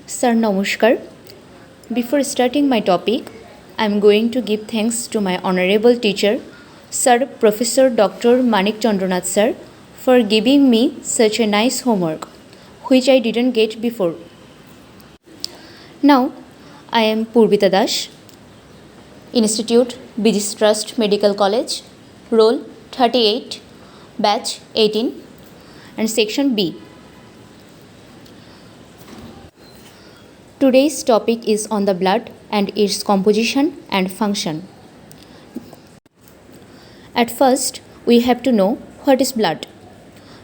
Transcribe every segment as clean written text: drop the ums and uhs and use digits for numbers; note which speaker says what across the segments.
Speaker 1: Sir Namaskar. Before starting my topic, I am going to give thanks to my honorable teacher, Sir Professor Dr. Manik Chandranath Sir, for giving me such a nice homework, which I didn't get before. Now, I am Purvita Das, Institute, Bijis Trust Medical College, Roll 38, Batch 18, and Section B. Today's topic is on the blood and its composition and function. At first, we have to know what is blood.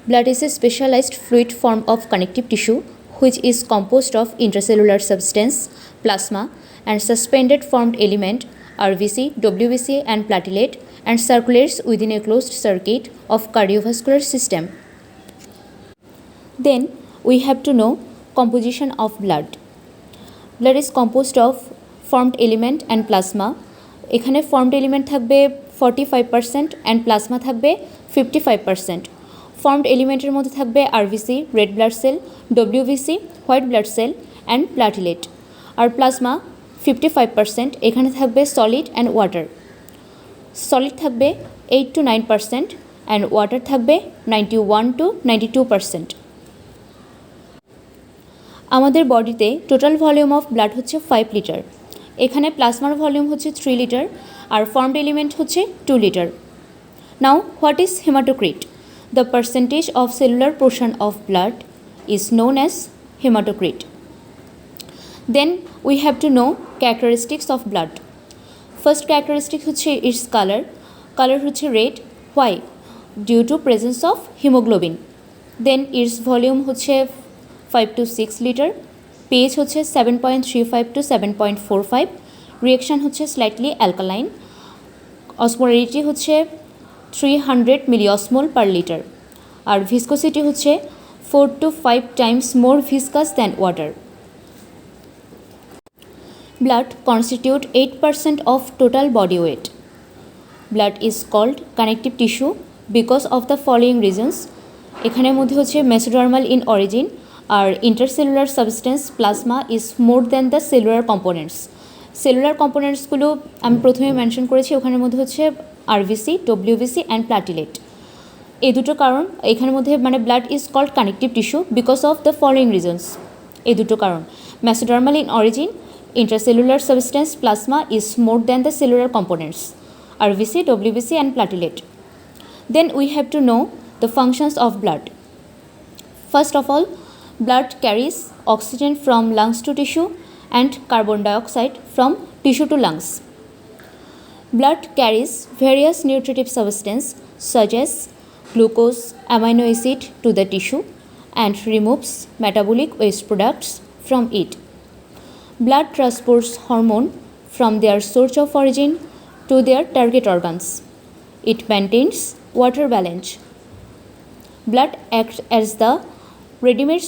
Speaker 1: Blood is a specialized fluid form of connective tissue which is composed of intracellular substance, plasma, and suspended formed element RBC, WBC, and platelet, and circulates within a closed circuit of cardiovascular system. Then we have to know composition of blood. Blood is composed of formed element and plasma. এখানে formed element থাকবে 45% and plasma থাকবে 55%. Formed এলিমেন্টের মধ্যে থাকবে RBC, red blood cell, WBC, white blood cell, and platelet. R plasma 55%, এখানে থাকবে solid and water. Solid থাকবে 8 to 9% and water থাকবে 91 to 92%. আমাদের বডিতে টোটাল ভলিউম অফ ব্লাড হচ্ছে 5 লিটার। এখানে প্লাজমার ভলিউম হচ্ছে 3 লিটার আর ফর্মড এলিমেন্ট হচ্ছে 2 litre. Now what is haematocrit? The percentage of cellular portion of blood is known as haematocrit. Then we have to know characteristics of blood. First characteristic হচ্ছে its colour. Colour হচ্ছে red. Why? Due to presence of haemoglobin. Then its volume হচ্ছে 5 to 6 litre. pH হচ্ছে 7.35 to 7.45। রিঅ্যাকশান হচ্ছে slightly alkaline. Osmolarity হচ্ছে 300 মিলিঅসমোল per litre. আর viscosity হচ্ছে 4 to 5 times more viscous than water. Blood constitute 8% of total body weight. Blood is called connective tissue because of the following reasons. এখানের মধ্যে হচ্ছে mesodermal in origin আর intercellular substance plasma is more than the cellular components. Cellular কম্পোনেন্টসগুলো আমি প্রথমে mention করেছি, ওখানের মধ্যে হচ্ছে আরবিসি, ডব্লিউবিসি অ্যান্ড প্লাটিলেট। এই দুটো কারণ এখানের মধ্যে মানে blood is called connective tissue because of the following reasons. এই দুটো কারণ mesodermal in origin, intercellular substance plasma is more than the cellular components, RBC, WBC and platelet. Then we have to know the functions of blood. First of all, blood carries oxygen from lungs to tissue and carbon dioxide from tissue to lungs. Blood carries various nutritive substances such as glucose, amino acid to the tissue and removes metabolic waste products from it. Blood transports hormone from their source of origin to their target organs. It maintains water balance. Blood acts as the ready-made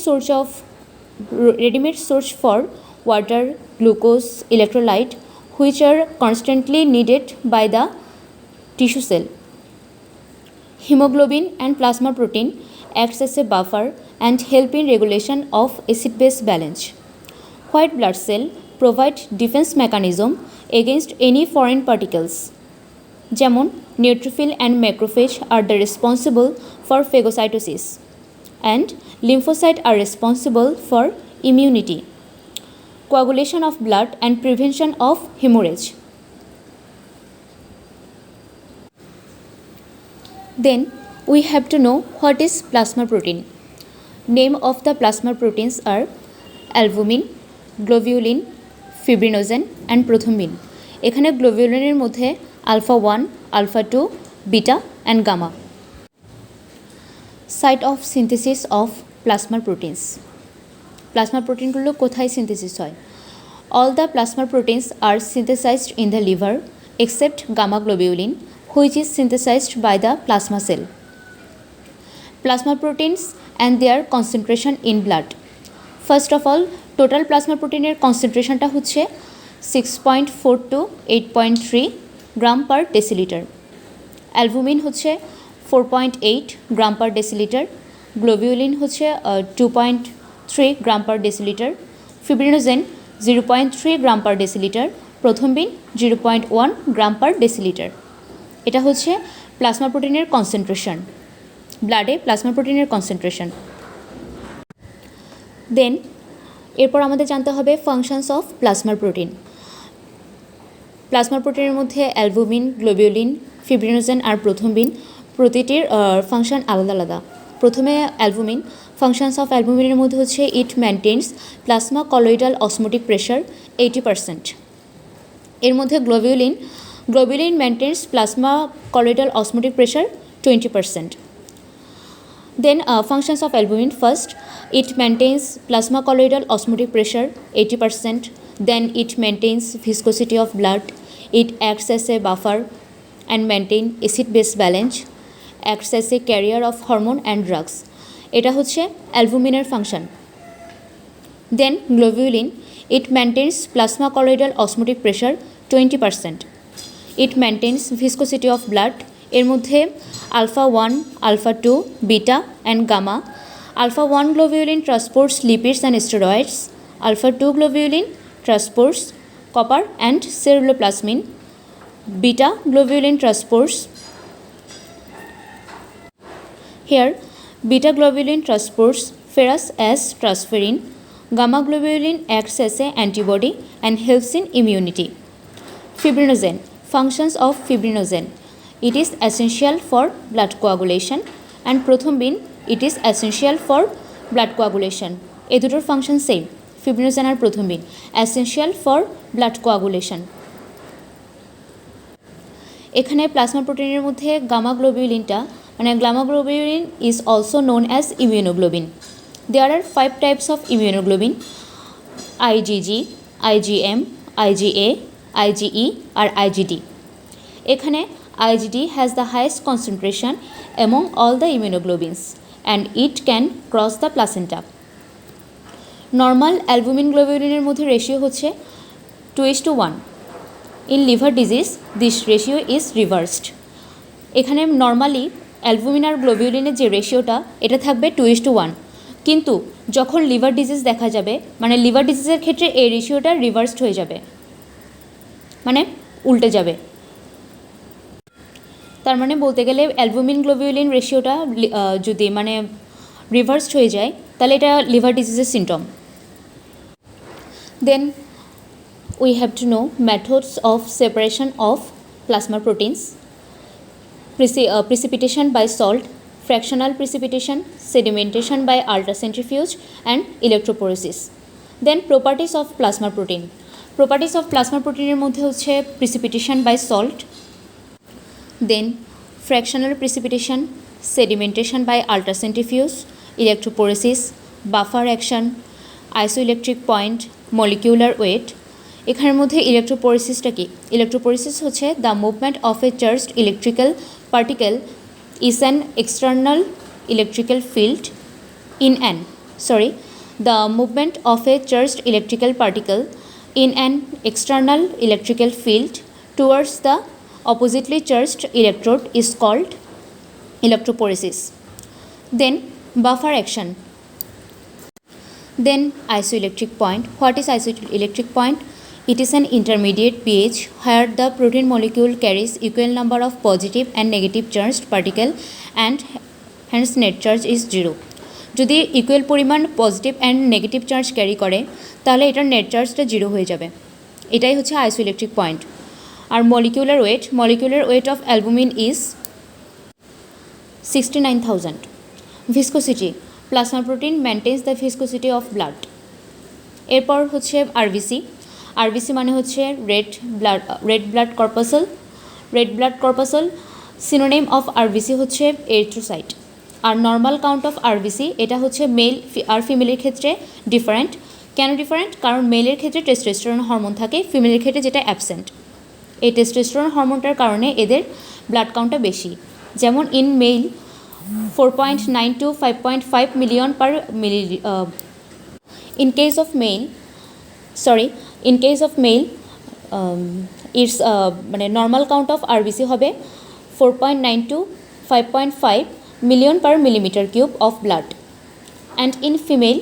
Speaker 1: source for water, glucose, electrolyte, which are constantly needed by the tissue cell. Hemoglobin and plasma protein acts as a buffer and help in regulation of acid-base balance. White blood cell provide defense mechanism against any foreign particles. যেমন neutrophil and macrophage are the responsible for phagocytosis and lymphocytes are responsible for immunity, coagulation of blood and prevention of hemorrhage. Then we have to know what is plasma protein. Name of the plasma proteins are albumin, globulin, fibrinogen and prothrombin. এখানে গ্লোবিউলিনের মধ্যে alpha 1, alpha 2, beta and gamma. Site of synthesis of plasma proteins. Plasma প্রোটিনগুলো কোথায় synthesis হয়? All the plasma proteins are synthesized in the liver except gamma globulin, which is synthesized by the plasma cell. Plasma proteins and their concentration in blood. First of all, total plasma প্রোটিনের কনসেন্ট্রেশনটা হচ্ছে 6.4 to 8.3 gram per decilitre. Albumin হচ্ছে 4.8 গ্রাম per decilitre, globulin হচ্ছে 2.3 গ্রাম per decilitre, fibrinogen 0.3 গ্রাম per decilitre, প্রথমবিন 0.1 গ্রাম per decilitre. এটা হচ্ছে plasma প্রোটিনের concentration, ব্লাডে plasma প্রোটিনের concentration. দেন এরপর আমাদের জানতে হবে functions of plasma protein. Plasma প্রোটিনের মধ্যে অ্যালবুমিন, গ্লোবিউলিন, ফিব্রিনোজেন আর প্রথমবিন প্রতিটির ফাংশন আলাদা আলাদা। প্রথমে অ্যালবুমিন, ফাংশনস অফ অ্যালবুমিনের মধ্যে হচ্ছে it maintains plasma colloidal osmotic pressure 80%। এর মধ্যে globulin maintains plasma colloidal osmotic pressure 20%। Then functions of albumin: first, it maintains plasma colloidal osmotic pressure 80%. Then it maintains viscosity of blood. It acts as a buffer and maintain acid-base balance. Acts as a carrier of hormone and drugs. এটা হচ্ছে অ্যালবুমিনের function. Then globulin, it maintains plasma colloidal osmotic pressure 20%. It maintains viscosity of blood. এর মধ্যে alpha 1, alpha 2, beta and gamma. Alpha 1 globulin transports lipids and steroids. Alpha 2 globulin transports copper and ceruloplasmin. Beta globulin transports beta globulin transports ferrous as transferrin. Gamma globulin acts as an antibody and helps in immunity. Fibrinogen, functions of fibrinogen: it is essential for blood coagulation, and prothrombin, it is essential for blood coagulation. এই দুটোর function same, fibrinogen আর prothrombin, essential for blood coagulation. এখানে plasma প্রোটিনের মধ্যে gamma গ্লোবিউলিনটা gamma globulin is also known as immunoglobulin. There are 5 types of immunoglobulin: IgG, IgM, IgA, IgE R IgD. এখানে IgD has the highest concentration among all the immunoglobulins and it can cross the placenta. Normal albumin globulin মধ্যে ratio হচ্ছে 2:1. In liver disease this ratio is reversed. এখানে normally albumin আর গ্লোবিউলিনের যে রেশিওটা এটা থাকবে 2:1, কিন্তু যখন লিভার ডিজিজ দেখা যাবে লিভার ডিজিজের ক্ষেত্রে এই রেশিওটা রিভার্সড হয়ে যাবে, উল্টে যাবে। তার বলতে গেলে অ্যালবুমিন গ্লোবিউলিন রেশিওটা যদি রিভার্সড হয়ে যায় তাহলে এটা লিভার ডিজিজের symptom. Then we have to know methods of separation of plasma proteins: precipitation by salt, fractional precipitation, sedimentation by ultracentrifuge and electrophoresis. Then properties of plasma protein. Properties of plasma protein এর মধ্যে হচ্ছে precipitation by salt, then fractional precipitation, sedimentation by ultracentrifuge, electrophoresis, buffer action, isoelectric point, molecular weight. এখানের মধ্যে ইলেকট্রোপোরেসিসটা কি? ইলেকট্রোপোরেসিস হচ্ছে the movement of A charged electrical particle is an external electrical field in an the movement of a charged electrical particle in an external electrical field towards the oppositely charged electrode is called electrophoresis. Then buffer action. Then isoelectric point. What is isoelectric point? It is an intermediate pH where the protein molecule carries equal number of positive and negative charged particle and hence net charge is 0. যদি equal পরিমাণ positive and negative charge carry করে তাহলে এটার net চার্জটা 0 হয়ে যাবে। এটাই হচ্ছে আইসোইলেকট্রিক পয়েন্ট। আর molecular weight of albumin is 69,000. Viscosity: plasma protein maintains the viscosity of blood. এরপর হচ্ছে আরবিসি হচ্ছে red blood corpuscle. Synonym of RBC হচ্ছে এরিথ্রোসাইট। আর নর্মাল কাউন্ট অফ আরবিসি এটা হচ্ছে মেল আর ফিমেলের ক্ষেত্রে ডিফারেন্ট। কেন ডিফারেন্ট? কারণ মেলের ক্ষেত্রে টেস্টোস্টেরন হরমোন থাকে, ফিমেলের ক্ষেত্রে যেটা অ্যাবসেন্ট। এই টেস্টোস্টেরন হরমোনটার কারণে এদের ব্লাড কাউন্টটা বেশি। যেমন in mail 4.9 to 5.5 million per milliliter. In case of male its normal count of RBC হবে 4.9 to 5.5 million per millimeter cube of blood, and in female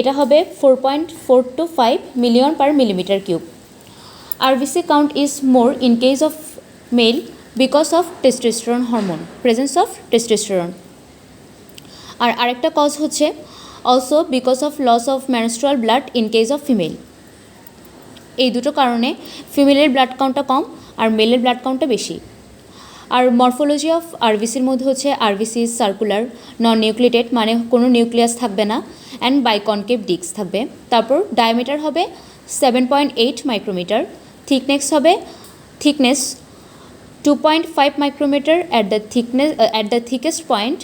Speaker 1: এটা হবে 4.4 to 5 million per millimeter cube. RBC count is more in case of male because of testosterone hormone, presence of testosterone. আর আরেকটা cause হচ্ছে also because of loss of menstrual blood in case of female. এই দুটো কারণে ফিমেলের blood কাউন্টটা কম আর মেলের blood কাউন্টটা বেশি। আর morphology of আরবিসির মধ্যে হচ্ছে RBC circular, নন nucleated মানে কোনো নিউক্লিয়াস থাকবে না, অ্যান্ড বাইকনকেভ ডিস্ক থাকবে। তারপর ডায়ামিটার হবে 7.8 micrometre, thickness 2.5 micrometre at the thickest point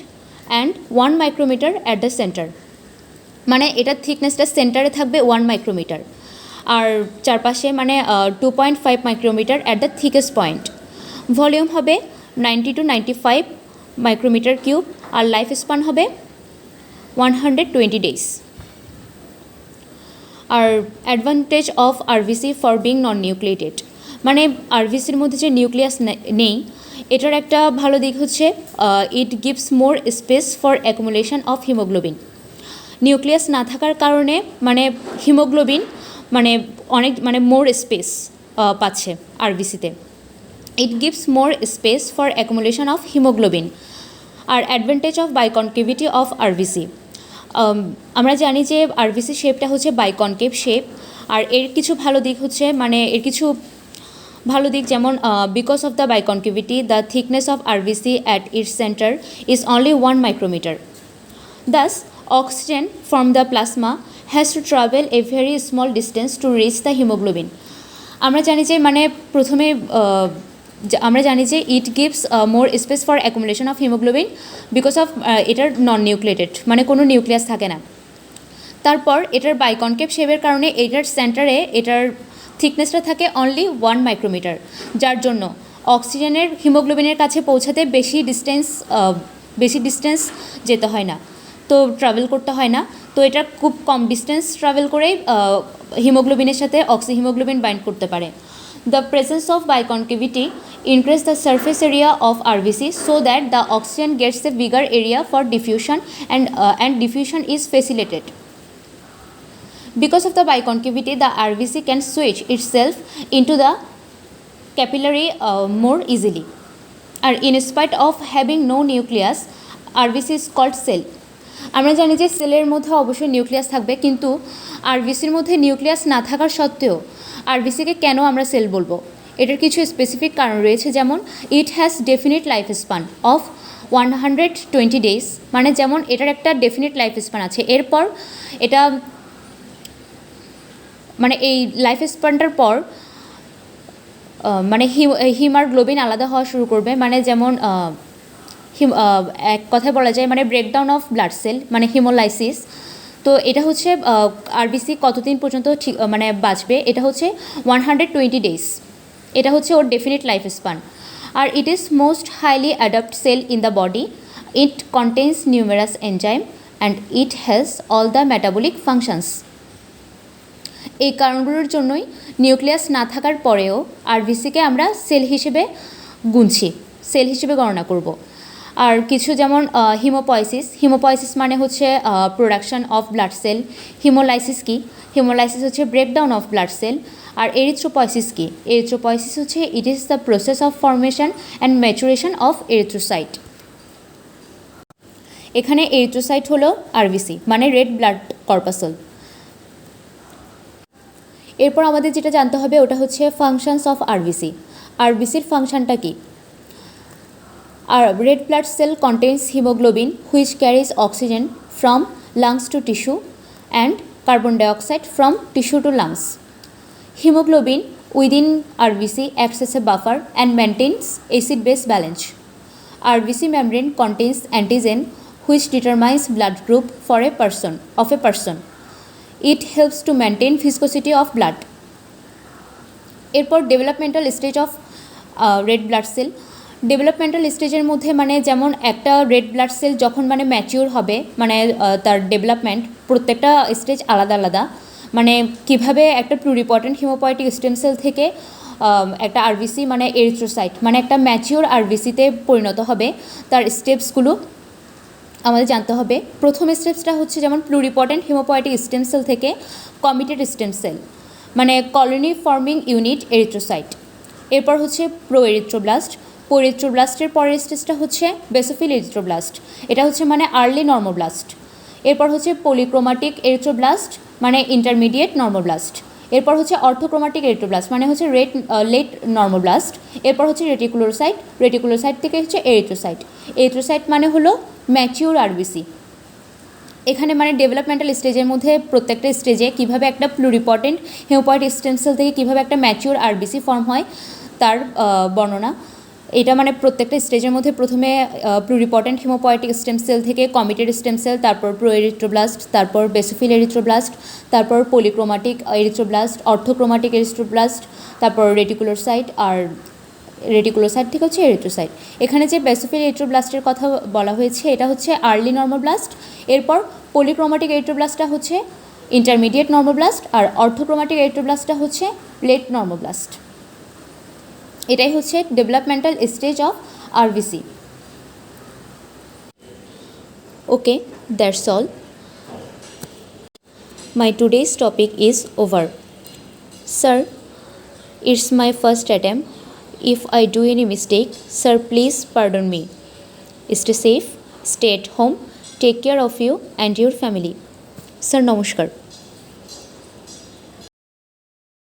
Speaker 1: and 1 micrometre at the centre, মানে এটার থিকনেসটা সেন্টারে থাকবে 1 মাইক্রোমিটার আর চারপাশে মানে 2.5 micrometre at the thickest point. Volume হবে 90 to 95 মাইক্রোমিটার কিউব আর লাইফ স্পান হবে 120 ডেজ। আর advantage of RBC for being non nucleated, মানে আরবিসির মধ্যে যে নিউক্লিয়াস নেই এটার একটা ভালো দিক হচ্ছে ইট gives more space for accumulation of haemoglobin. Nucleus না থাকার কারণে মানে হিমোগ্লোবিন মানে অনেক মানে মোর স্পেস পাচ্ছে আরবিসিতে। It gives more space for accumulation of haemoglobin. আর advantage of biconcavity of RBC, আমরা জানি যে আরবিসি শেপটা হচ্ছে বাইকনকেভ শেপ, আর এর কিছু ভালো দিক হচ্ছে মানে এর কিছু ভালো দিক যেমন because of the biconcavity the thickness of RBC at its centre is only 1 micrometre. Thus, oxygen from the plasma has to travel a very small distance to reach the hemoglobin. আমরা জানি যে মানে প্রথমে আমরা জানি যে ইট gives more space for accumulation of haemoglobin because of এটার নন nucleated মানে কোনো নিউক্লিয়াস থাকে না। তারপর এটার বাইকনকেভ শেপের কারণে এটার সেন্টারে এটার থিকনেসটা থাকে অনলি 1 মাইক্রোমিটার, যার জন্য অক্সিজেনের হিমোগ্লোবিনের কাছে পৌঁছাতে বেশি ডিস্টেন্স যেতে হয় না, তো ট্রাভেল করতে হয় না। তো এটা খুব কম ডিস্টেন্স ট্রাভেল করেই হিমোগ্লোবিনের সাথে হিমোগ্লোবিন বাইন্ড করতে পারে। The presence of biconcavity increase the surface area of RBC so that the oxygen gets a bigger area for diffusion and diffusion is facilitated. Because of the biconcavity, the RBC can switch itself into the capillary more easily. And in spite of having no nucleus, RBC is called cell. আমরা জানি যে সেলের মধ্যে অবশ্যই nucleus থাকবে, কিন্তু আরবিসির মধ্যে nucleus না থাকার সত্ত্বেও আরবিসিকে কেন আমরা সেল বলবো, এটার কিছু স্পেসিফিক কারণ রয়েছে। যেমন it has definite life span of 120 days, মানে যেমন এটার একটা ডেফিনিট লাইফ স্পান আছে, এরপর এটা মানে এই লাইফ স্পানটার পর মানে হিমারগ্লোবিন আলাদা হওয়া শুরু করবে, মানে যেমন এক কথায় বলা যায় মানে ব্রেকডাউন অফ ব্লাড সেল মানে হিমোলাইসিস। তো এটা হচ্ছে আরবিসি কতদিন পর্যন্ত ঠিক মানে বাঁচবে, এটা হচ্ছে 120 ডেজ, এটা হচ্ছে ওর ডেফিনিট লাইফ স্পান। আর it is most highly adapt cell in the body, it contains numerous enzyme and it has all the metabolic functions. এই কারণগুলোর জন্যই নিউক্লিয়াস না থাকার পরেও আরবিসিকে আমরা সেল হিসেবে গণনা করব। আর কিছু যেমন হিমোপয়েসিস মানে হচ্ছে production of blood cell. Haemolysis কি? হিমোলাইসিস হচ্ছে ব্রেকডাউন অফ ব্লাড সেল। আর এরিথ্রোপয়েসিস কি? এরিথ্রোপয়েসিস হচ্ছে it is the process of formation and maturation of erythrocyte. এখানে এরিথ্রোসাইট হলো আরবিসি মানে রেড ব্লাড কর্পাসল। এরপর আমাদের যেটা জানতে হবে ওটা হচ্ছে ফাংশনস অফ আরবিসি। আরবিসির ফাংশনটা কি? আর red blood cell contains haemoglobin which carries oxygen from lungs to tissue and carbon dioxide from tissue to lungs. Hemoglobin within RBC acts as a buffer and maintains acid-base balance. RBC membrane contains antigen which determines blood group of a person. It helps to maintain viscosity of blood. এরপর developmental stage of red blood sell. Developmental স্টেজের মধ্যে মানে যেমন একটা red blood sell যখন মানে mature হবে মানে তার ডেভেলপমেন্ট প্রত্যেকটা স্টেজ আলাদা আলাদা, মানে কিভাবে একটা প্লুরিপটেন্ট হিমোপয়েটিক স্টেম সেল থেকে একটা আরবিসি মানে এরিথ্রোসাইট মানে একটা ম্যাচিওর আরবিসিতে পরিণত হবে, তার স্টেপসগুলো আমাদের জানতে হবে প্রথম স্টেপসটা হচ্ছে যেমন প্লুরিপটেন্ট হেমোপয়েটিক স্টেম সেল থেকে কমিটেড স্টেম সেল মানে কলোনি ফর্মিং ইউনিট এরিথ্রোসাইট, এরপর হচ্ছে প্রো এরিথ্রোব্লাস্ট, এরিথ্রোব্লাস্টের পরের স্টেজটা হচ্ছে বেসোফিল এরিথ্রোব্লাস্ট, এটা হচ্ছে মানে আর্লি নর্মোব্লাস্ট, এরপর হচ্ছে পলিক্রোমাটিক এরিথ্রোব্লাস্ট মানে ইন্টারমিডিয়েট নর্মোব্লাস্ট, এরপর হচ্ছে অর্থোক্রোমাটিক এরিথ্রোব্লাস্ট মানে হচ্ছে লেট নর্মোব্লাস্ট, এরপর হচ্ছে রেটিকুলোসাইট থেকে হচ্ছে এরিথ্রোসাইট মানে হলো ম্যাচিউর আরবিসি। এখানে মানে ডেভেলপমেন্টাল স্টেজের মধ্যে প্রত্যেকটা স্টেজে কীভাবে একটা প্লুরিপটেন্ট হেমোপয়েটিক স্টেম সেল থেকে কীভাবে একটা ম্যাচিউর আরবিসি ফর্ম হয় তার বর্ণনা। এটা মানে প্রত্যেকটা স্টেজের মধ্যে প্রথমে প্লুরিপটেন্ট হেমোপয়েটিক স্টেম সেল থেকে কমিটেড স্টেম সেল, তারপর প্রো এরিথ্রোব্লাস্ট, তারপর বেসোফিল এরিথ্রোব্লাস্ট, তারপর পলিক্রোমাটিক এরিথ্রোব্লাস্ট, অর্থোক্রোমাটিক এরিথ্রোব্লাস্ট, তারপর রেটিকুলোসাইট থেকে হচ্ছে এরিথ্রোসাইট। এখানে যে বেসোফিল এরিথ্রোব্লাস্টের কথা বলা হয়েছে এটা হচ্ছে আর্লি নর্মোব্লাস্ট, এরপর পলিক্রোমাটিক এরিথ্রোব্লাস্টটা হচ্ছে ইন্টারমিডিয়েট নর্মোব্লাস্ট, আর অর্থোক্রোমাটিক এরিথ্রোব্লাস্টটা হচ্ছে লেট নর্মোব্লাস্ট। এটাই হচ্ছে developmental stage of RBC. Okay, that's all. My today's topic is over. Sir, it's my first attempt. If I do any mistake, sir, please pardon me. Stay safe, stay at home, take care of you and your family. Sir, নমস্কার।